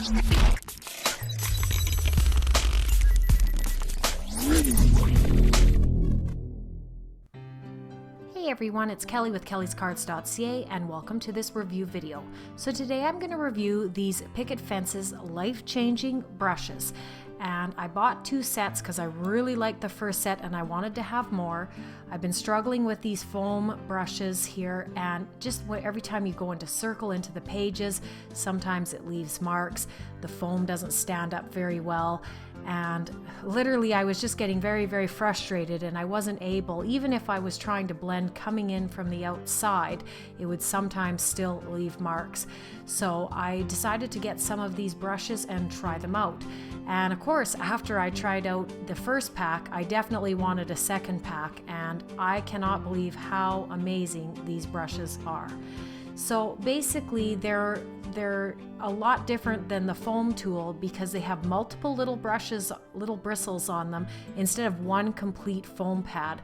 Hey everyone, it's Kelly with Kellyscards.ca and welcome to this review video. So today I'm going to review these Picket Fences life-changing brushes. And I bought two sets because I really liked the first set and I wanted to have more. I've been struggling with these foam brushes here, and just every time you go into circle into the pages, sometimes it leaves marks. The foam doesn't stand up very well. And literally I was just getting very, very frustrated, and I wasn't able, even if I was trying to blend coming in from the outside, it would sometimes still leave marks. So I decided to get some of these brushes and try them out. And of course, after I tried out the first pack, I definitely wanted a second pack, and I cannot believe how amazing these brushes are. So basically they're a lot different than the foam tool because they have multiple little brushes, little bristles on them instead of one complete foam pad.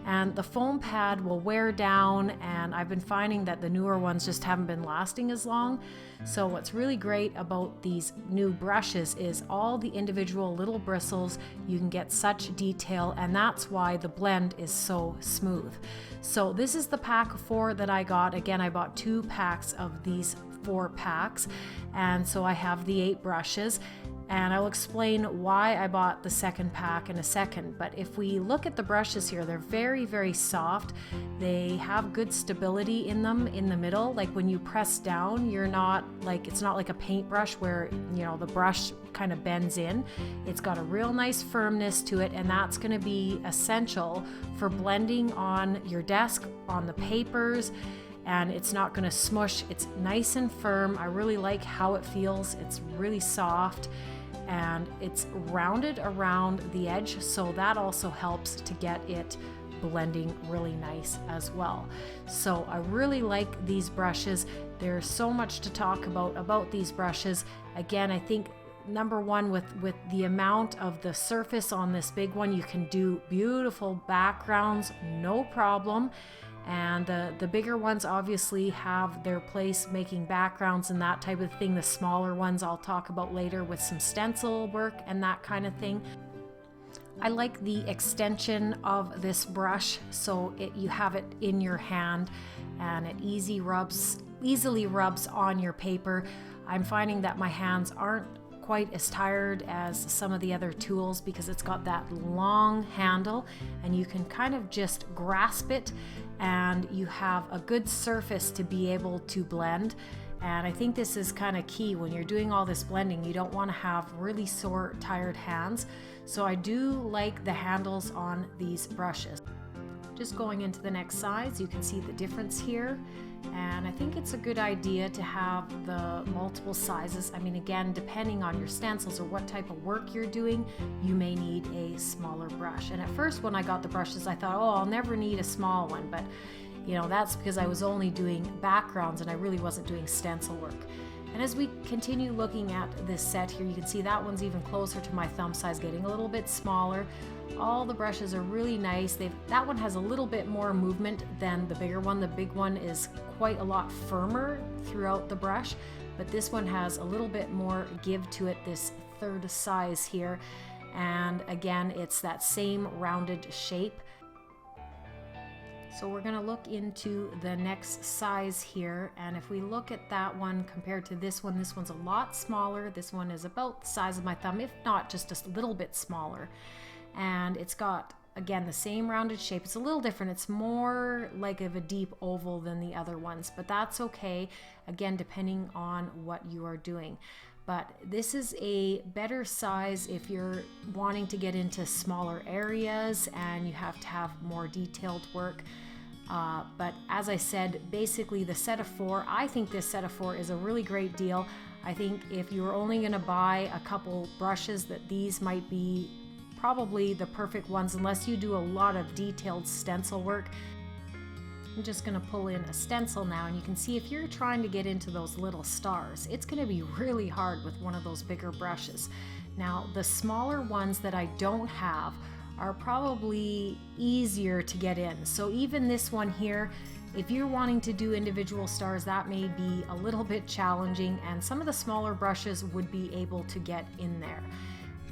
And the foam pad will wear down, and I've been finding that the newer ones just haven't been lasting as long. So what's really great about these new brushes is all the individual little bristles, you can get such detail, and that's why the blend is so smooth. So this is the pack of 4 that I got. Again, I bought 2 packs of these 4 packs, and so I have the 8 brushes, and I'll explain why I bought the second pack in a second. But if we look at the brushes here, they're very, very soft. They have good stability in them in the middle. Like when you press down, it's not like a paintbrush where, you know, the brush kind of bends in. It's got a real nice firmness to it, and that's going to be essential for blending on your desk, on the papers, and it's not going to smush. It's nice and firm. I really like how it feels. It's really soft, and it's rounded around the edge, so that also helps to get it blending really nice as well. So I really like these brushes. There's so much to talk about these brushes. Again, I think number one, with the amount of the surface on this big one, you can do beautiful backgrounds, no problem. And the bigger ones obviously have their place making backgrounds and that type of thing. The smaller ones I'll talk about later with some stencil work and that kind of thing. I like the extension of this brush, so you have it in your hand and it easily rubs on your paper. I'm finding that my hands aren't quite as tired as some of the other tools because it's got that long handle and you can kind of just grasp it, and you have a good surface to be able to blend. And I think this is kind of key when you're doing all this blending. You don't want to have really sore, tired hands. So I do like the handles on these brushes. Just going into the next size, you can see the difference here. And I think it's a good idea to have the multiple sizes. I mean, again, depending on your stencils or what type of work you're doing, you may need a smaller brush. And at first when I got the brushes, I thought, oh, I'll never need a small one. But you know, that's because I was only doing backgrounds and I really wasn't doing stencil work. And as we continue looking at this set here, you can see that one's even closer to my thumb size, getting a little bit smaller. All the brushes are really nice. That one has a little bit more movement than the bigger one. The big one is quite a lot firmer throughout the brush, but this one has a little bit more give to it, this third size here. And again, it's that same rounded shape. So we're going to look into the next size here, and if we look at that one compared to this one's a lot smaller. This one is about the size of my thumb, if not just a little bit smaller. And it's got, again, the same rounded shape. It's a little different. It's more like of a deep oval than the other ones, but that's okay, again, depending on what you are doing. But this is a better size if you're wanting to get into smaller areas and you have to have more detailed work. But as I said, basically the set of 4, I think this set of 4 is a really great deal. I think if you're only going to buy a couple brushes, that these might be probably the perfect ones unless you do a lot of detailed stencil work. I'm just going to pull in a stencil now, and you can see if you're trying to get into those little stars, it's going to be really hard with one of those bigger brushes. Now, the smaller ones that I don't have are probably easier to get in. So even this one here, If you're wanting to do individual stars, that may be a little bit challenging, and some of the smaller brushes would be able to get in there.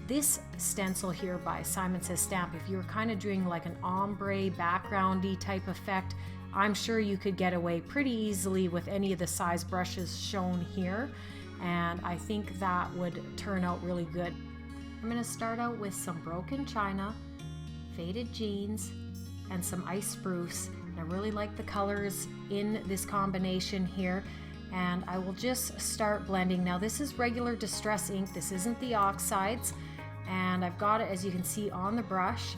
This stencil here by Simon Says Stamp, if you're kind of doing like an ombre backgroundy type effect, I'm sure you could get away pretty easily with any of the size brushes shown here, and I think that would turn out really good. I'm going to start out with some broken china, faded jeans, and some ice spruce. And I really like the colors in this combination here, and I will just start blending. Now this is regular distress ink, this isn't the oxides, and I've got it, as you can see, on the brush,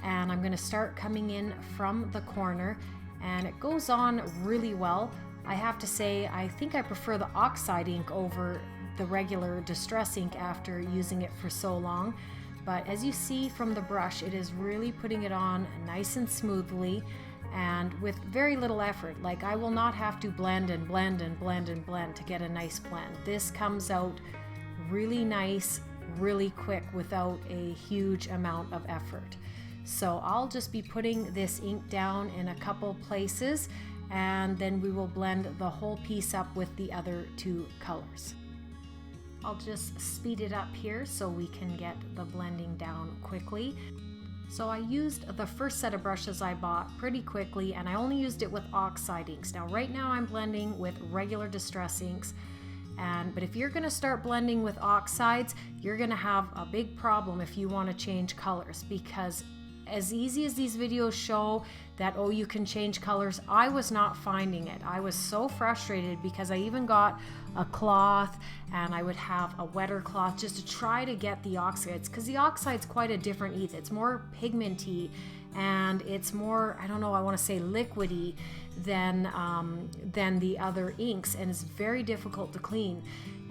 and I'm going to start coming in from the corner, and it goes on really well. I have to say, I think I prefer the Oxide ink over the regular distress ink after using it for so long. But as you see from the brush, it is really putting it on nice and smoothly and with very little effort. Like, I will not have to blend and blend and blend and blend to get a nice blend. This comes out really nice, really quick without a huge amount of effort. So I'll just be putting this ink down in a couple places, and then we will blend the whole piece up with the other two colors. I'll just speed it up here so we can get the blending down quickly. So I used the first set of brushes I bought pretty quickly, and I only used it with Oxide inks. Now right now I'm blending with regular distress inks, but if you're going to start blending with oxides, you're going to have a big problem if you want to change colors, because as easy as these videos show that, oh, you can change colors, I was not finding it. I was so frustrated because I even got a cloth, and I would have a wetter cloth just to try to get the oxides, because the oxide's quite a different ethos. It's more pigmenty, and it's more, I don't know, I want to say liquidy than the other inks, and it's very difficult to clean.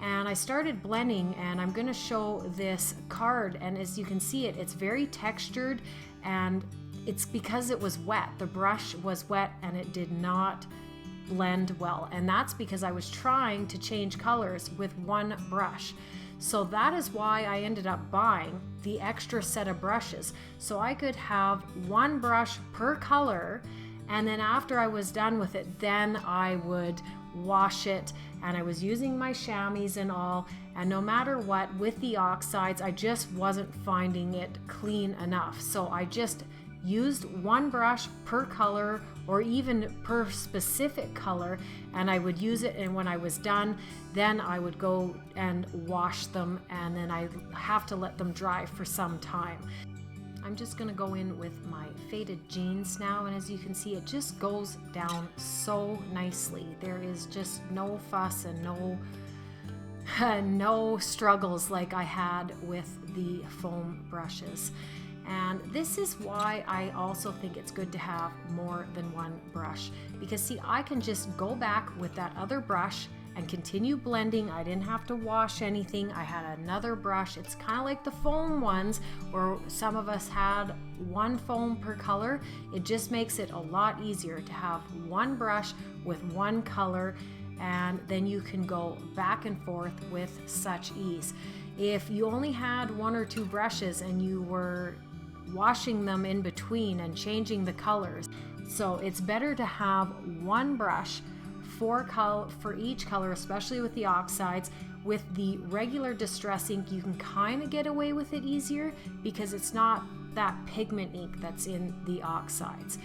And I started blending, and I'm going to show this card, and as you can see it's very textured, and it's because it was wet. The brush was wet and it did not blend well, and that's because I was trying to change colors with one brush. So that is why I ended up buying the extra set of brushes, so I could have one brush per color, and then after I was done with it, then I would wash it, and I was using my chamois and all, and no matter what, with the oxides, I just wasn't finding it clean enough. So I just used one brush per color, or even per specific color, and I would use it, and when I was done, then I would go and wash them, and then I have to let them dry for some time. I'm just going to go in with my faded jeans now, and as you can see, it just goes down so nicely. There is just no fuss and no struggles like I had with the foam brushes. And this is why I also think it's good to have more than one brush, because see, I can just go back with that other brush and continue blending. I didn't have to wash anything. I had another brush. It's kind of like the foam ones where some of us had one foam per color. It just makes it a lot easier to have one brush with one color, and then you can go back and forth with such ease. If you only had one or two brushes and you were washing them in between and changing the colors, so it's better to have one brush for each color, especially with the oxides. With the regular distress ink, you can kind of get away with it easier because it's not that pigment ink that's in the oxides.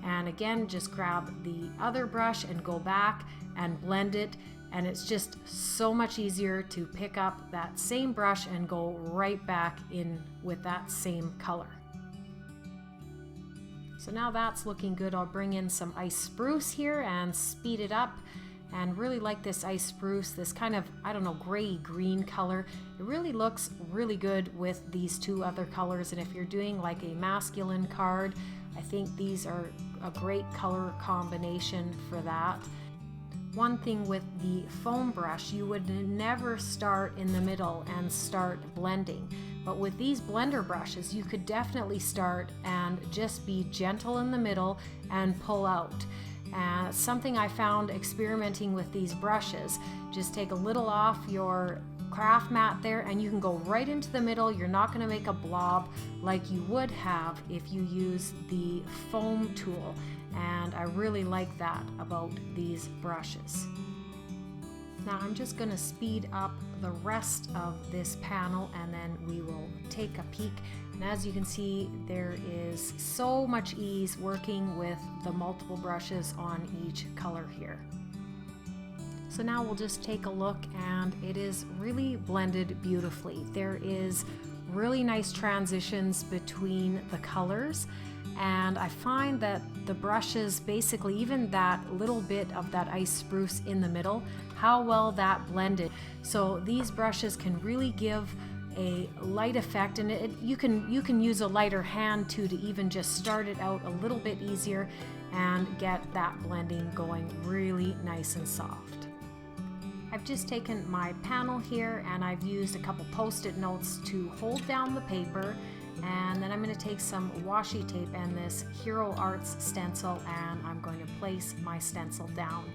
And again, just grab the other brush and go back and blend it, and it's just so much easier to pick up that same brush and go right back in with that same color. So now that's looking good. I'll bring in some ice spruce here and speed it up, and really like this ice spruce, this kind of, I don't know, gray green color. It really looks really good with these two other colors, and if you're doing like a masculine card, I think these are a great color combination for that. One thing with the foam brush, you would never start in the middle and start blending. But with these blender brushes, you could definitely start and just be gentle in the middle and pull out. Something I found experimenting with these brushes, just take a little off your craft mat there and you can go right into the middle. You're not going to make a blob like you would have if you use the foam tool. and I really like that about these brushes. Now I'm just going to speed up the rest of this panel and then we will take a peek. And as you can see, there is so much ease working with the multiple brushes on each color here. So now we'll just take a look, and it is really blended beautifully. There is really nice transitions between the colors, and I find that the brushes, basically even that little bit of that ice spruce in the middle, how well that blended. So these brushes can really give a light effect, and you can use a lighter hand too to even just start it out a little bit easier and get that blending going really nice and soft. I've just taken my panel here and I've used a couple post-it notes to hold down the paper, and then I'm going to take some washi tape and this Hero Arts stencil, and I'm going to place my stencil down.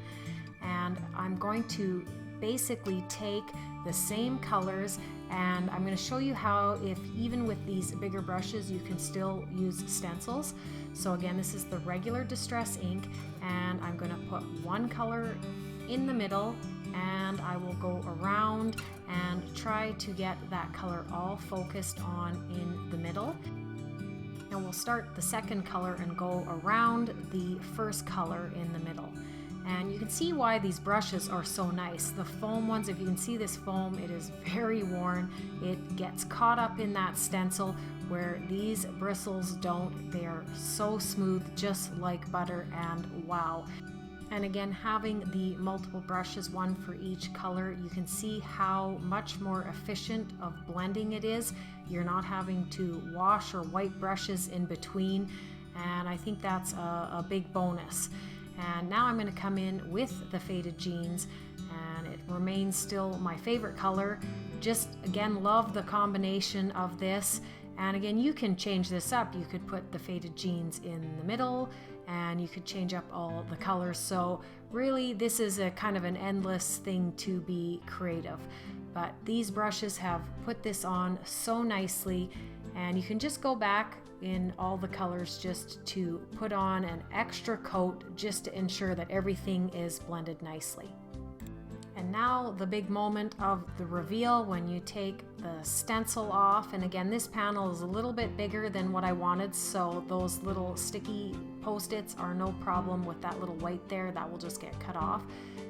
And I'm going to basically take the same colors, and I'm going to show you how, if even with these bigger brushes, you can still use stencils. So again, this is the regular distress ink, and I'm going to put one color in the middle, and I will go around and try to get that color all focused on in the middle. And we'll start the second color and go around the first color in the middle. And you can see why these brushes are so nice. The foam ones, if you can see this foam, it is very worn. It gets caught up in that stencil, where these bristles don't. They are so smooth, just like butter, and wow. And again, having the multiple brushes, one for each color, you can see how much more efficient of blending it is. You're not having to wash or wipe brushes in between, and I think that's a big bonus. And now I'm going to come in with the Faded Jeans, and it remains still my favorite color. Just again, love the combination of this. And again, you can change this up. You could put the Faded Jeans in the middle, and you could change up all the colors. So really, this is a kind of an endless thing to be creative. But these brushes have put this on so nicely, and you can just go back in all the colors just to put on an extra coat just to ensure that everything is blended nicely. And now the big moment of the reveal, when you take the stencil off. And again, this panel is a little bit bigger than what I wanted, so those little sticky post-its are no problem with that little white there. That will just get cut off.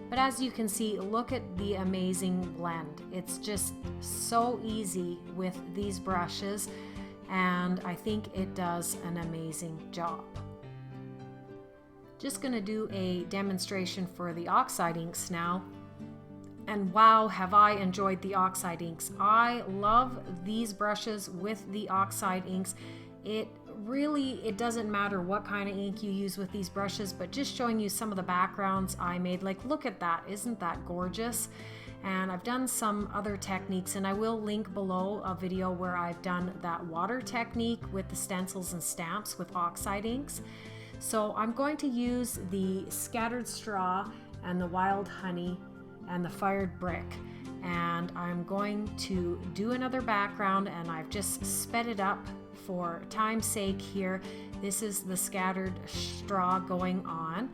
But as you can see, look at the amazing blend. It's just so easy with these brushes, and I think it does an amazing job. Just going to do a demonstration for the Oxide Inks now. And wow, have I enjoyed the Oxide Inks. I love these brushes with the Oxide Inks. It doesn't matter what kind of ink you use with these brushes, but just showing you some of the backgrounds I made. Like, look at that, isn't that gorgeous? And I've done some other techniques, and I will link below a video where I've done that water technique with the stencils and stamps with Oxide Inks. So I'm going to use the Scattered Straw and the Wild Honey and the Fired Brick, and I'm going to do another background, and I've just sped it up for time's sake here. This is the Scattered Straw going on,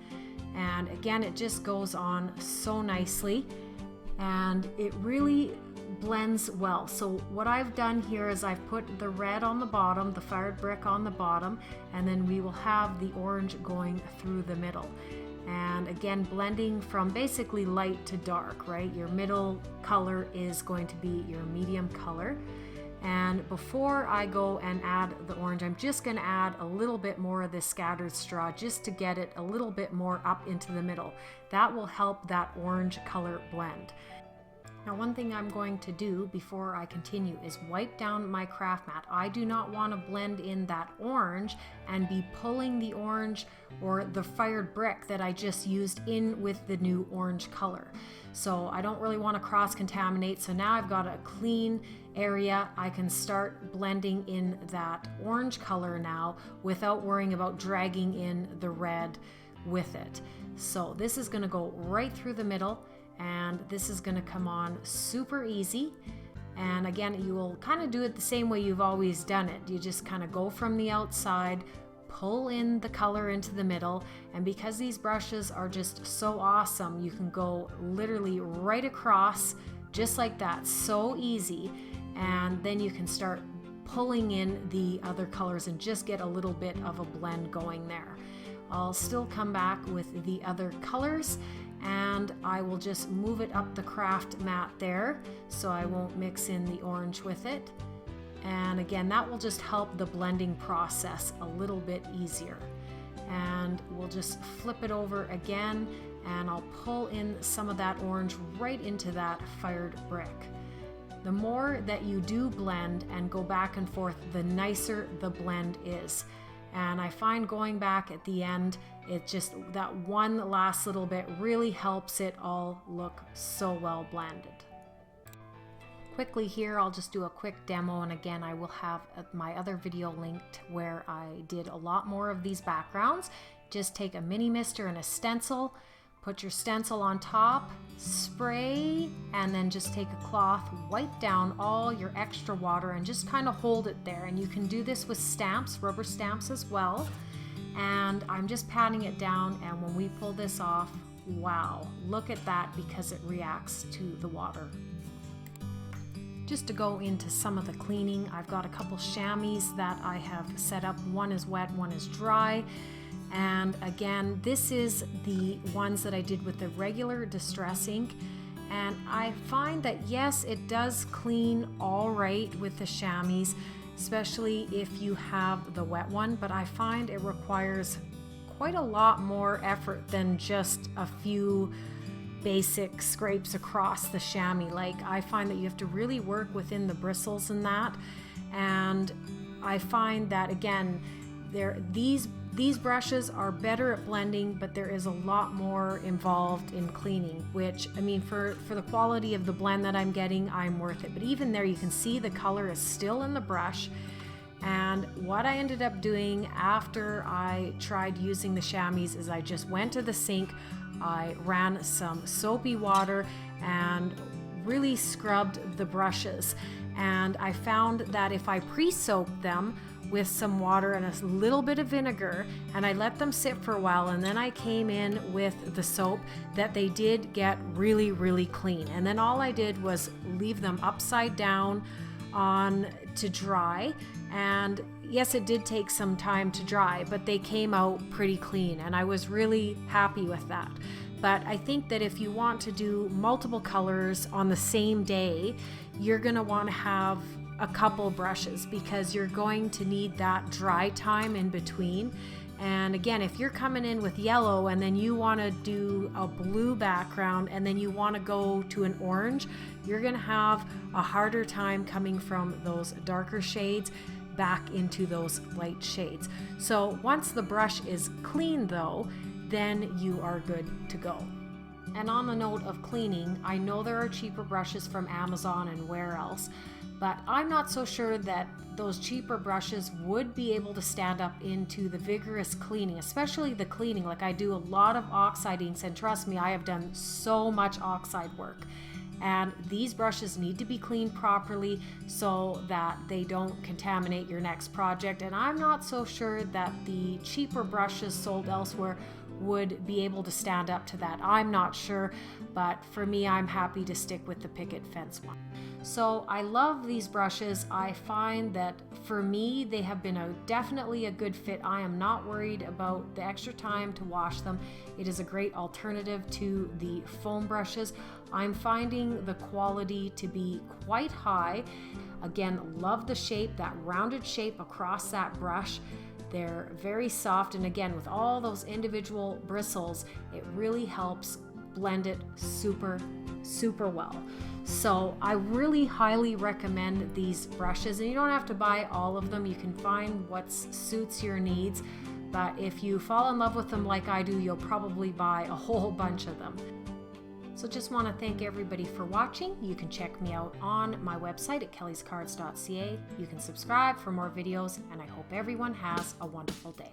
and again, it just goes on so nicely, and it really blends well. So what I've done here is I've put the red on the bottom, the Fired Brick on the bottom, and then we will have the orange going through the middle. And again, blending from basically light to dark, right? Your middle color is going to be your medium color. And before I go and add the orange, I'm just going to add a little bit more of this Scattered Straw just to get it a little bit more up into the middle. That will help that orange color blend. Now, one thing I'm going to do before I continue is wipe down my craft mat. I do not want to blend in that orange and be pulling the orange or the Fired Brick that I just used in with the new orange color. So I don't really want to cross-contaminate. So now I've got a clean area. I can start blending in that orange color now without worrying about dragging in the red with it. So this is going to go right through the middle, and this is going to come on super easy. And again, you will kind of do it the same way you've always done it. You just kind of go from the outside, pull in the color into the middle, and because these brushes are just so awesome, you can go literally right across just like that, so easy, and then you can start pulling in the other colors and just get a little bit of a blend going there. I'll still come back with the other colors, and I will just move it up the craft mat there so I won't mix in the orange with it. And again, that will just help the blending process a little bit easier. And we'll just flip it over again, and I'll pull in some of that orange right into that fired brick. The more that you do blend and go back and forth, the nicer the blend is. And I find going back at the end, it just, that one last little bit really helps it all look so well blended. Quickly here, I'll just do a quick demo, and again, I will have my other video linked where I did a lot more of these backgrounds. Just take a mini mister and a stencil, put your stencil on top, spray, and then just take a cloth, wipe down all your extra water, and just kind of hold it there. And you can do this with stamps, rubber stamps as well. And I'm just patting it down, and when we pull this off, wow, look at that, because it reacts to the water. Just to go into some of the cleaning, I've got a couple chamois that I have set up. One is wet, one is dry. And again, this is the ones that I did with the regular distress ink. And I find that yes, it does clean all right with the chamois, especially if you have the wet one, but I find it requires quite a lot more effort than just a few basic scrapes across the chamois. Like, I find that you have to really work within the bristles and that, and I find that again, these brushes are better at blending, but there is a lot more involved in cleaning, which, I mean, for the quality of the blend that I'm getting, I'm worth it. But even there, you can see the color is still in the brush. And what I ended up doing after I tried using the chamois is I just went to the sink, I ran some soapy water and really scrubbed the brushes. And I found that if I pre-soaked them with some water and a little bit of vinegar, and I let them sit for a while, and then I came in with the soap, that they did get really, really clean. And then all I did was leave them upside down on to dry. And yes, it did take some time to dry, but they came out pretty clean, and I was really happy with that. But I think that if you want to do multiple colors on the same day, you're going to want to have a couple brushes, because you're going to need that dry time in between. And again, if you're coming in with yellow and then you want to do a blue background and then you want to go to an orange, you're going to have a harder time coming from those darker shades back into those light shades. So once the brush is clean though, then you are good to go. And on the note of cleaning, I know there are cheaper brushes from Amazon and where else, but I'm not so sure that those cheaper brushes would be able to stand up into the vigorous cleaning, especially the cleaning. Like, I do a lot of oxide inks, and trust me, I have done so much oxide work. And these brushes need to be cleaned properly so that they don't contaminate your next project. And I'm not so sure that the cheaper brushes sold elsewhere would be able to stand up to that. I'm not sure, but for me, I'm happy to stick with the Picket Fence one. So I love these brushes. I find that for me, they have been definitely a good fit. I am not worried about the extra time to wash them. It is a great alternative to the foam brushes. I'm finding the quality to be quite high. Again, love the shape, that rounded shape across that brush. They're very soft, and again, with all those individual bristles, it really helps blend it super, super well. So I really highly recommend these brushes, and you don't have to buy all of them. You can find what suits your needs, but if you fall in love with them like I do, you'll probably buy a whole bunch of them. So just want to thank everybody for watching. You can check me out on my website at Kellyscards.ca. You can subscribe for more videos, and I hope everyone has a wonderful day.